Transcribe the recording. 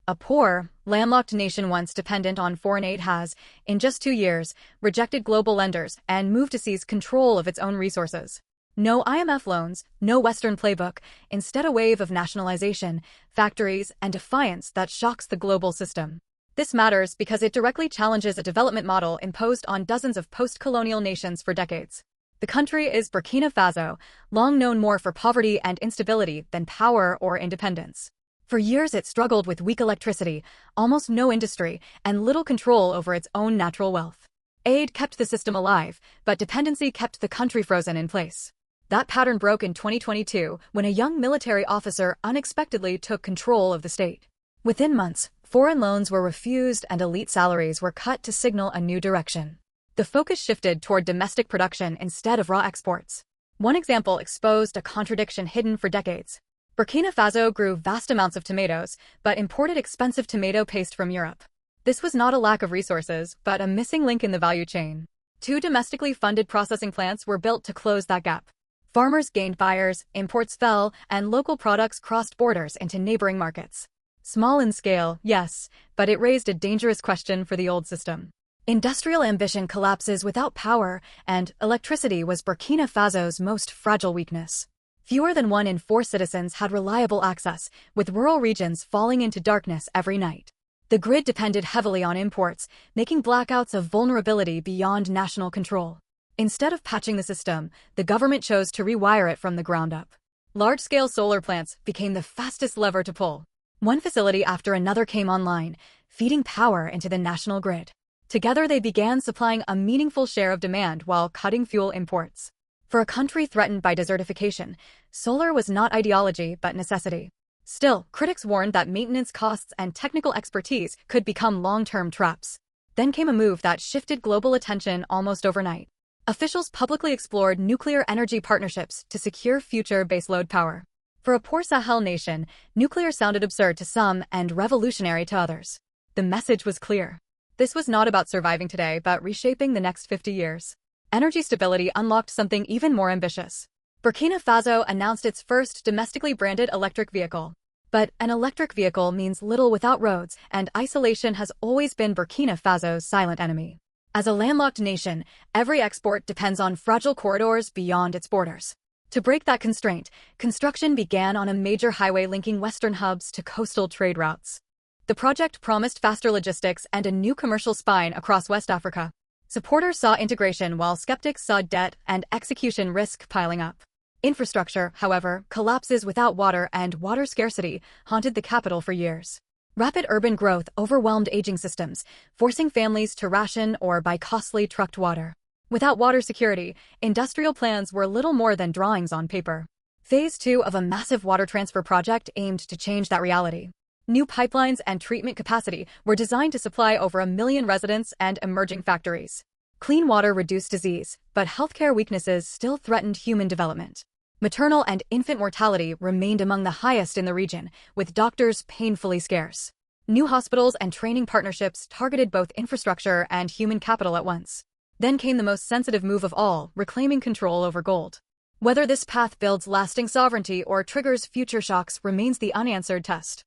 A poor, landlocked nation once dependent on foreign aid has, in just 2 years, rejected global lenders and moved to seize control of its own resources. No IMF loans, no Western playbook, instead a wave of nationalization, factories, and defiance that shocks the global system. This matters because it directly challenges a development model imposed on dozens of post-colonial nations for decades. The country is Burkina Faso, long known more for poverty and instability than power or independence. For years it struggled with weak electricity, almost no industry, and little control over its own natural wealth. Aid kept the system alive, but dependency kept the country frozen in place. That pattern broke in 2022 when a young military officer unexpectedly took control of the state. Within months, foreign loans were refused and elite salaries were cut to signal a new direction. The focus shifted toward domestic production instead of raw exports. One example exposed a contradiction hidden for decades. Burkina Faso grew vast amounts of tomatoes, but imported expensive tomato paste from Europe. This was not a lack of resources, but a missing link in the value chain. 2 domestically funded processing plants were built to close that gap. Farmers gained buyers, imports fell, and local products crossed borders into neighboring markets. Small in scale, yes, but it raised a dangerous question for the old system. Industrial ambition collapses without power, and electricity was Burkina Faso's most fragile weakness. Fewer than 1 in 4 citizens had reliable access, with rural regions falling into darkness every night. The grid depended heavily on imports, making blackouts a vulnerability beyond national control. Instead of patching the system, the government chose to rewire it from the ground up. Large-scale solar plants became the fastest lever to pull. One facility after another came online, feeding power into the national grid. Together they began supplying a meaningful share of demand while cutting fuel imports. For a country threatened by desertification, solar was not ideology but necessity. Still, critics warned that maintenance costs and technical expertise could become long-term traps. Then came a move that shifted global attention almost overnight. Officials publicly explored nuclear energy partnerships to secure future baseload power. For a poor Sahel nation, nuclear sounded absurd to some and revolutionary to others. The message was clear. This was not about surviving today but reshaping the next 50 years. Energy stability unlocked something even more ambitious. Burkina Faso announced its first domestically branded electric vehicle. But an electric vehicle means little without roads, and isolation has always been Burkina Faso's silent enemy. As a landlocked nation, every export depends on fragile corridors beyond its borders. To break that constraint, construction began on a major highway linking western hubs to coastal trade routes. The project promised faster logistics and a new commercial spine across West Africa. Supporters saw integration while skeptics saw debt and execution risk piling up. Infrastructure, however, collapses without water, and water scarcity haunted the capital for years. Rapid urban growth overwhelmed aging systems, forcing families to ration or buy costly trucked water. Without water security, industrial plans were little more than drawings on paper. Phase 2 of a massive water transfer project aimed to change that reality. New pipelines and treatment capacity were designed to supply over 1 million residents and emerging factories. Clean water reduced disease, but healthcare weaknesses still threatened human development. Maternal and infant mortality remained among the highest in the region, with doctors painfully scarce. New hospitals and training partnerships targeted both infrastructure and human capital at once. Then came the most sensitive move of all, reclaiming control over gold. Whether this path builds lasting sovereignty or triggers future shocks remains the unanswered test.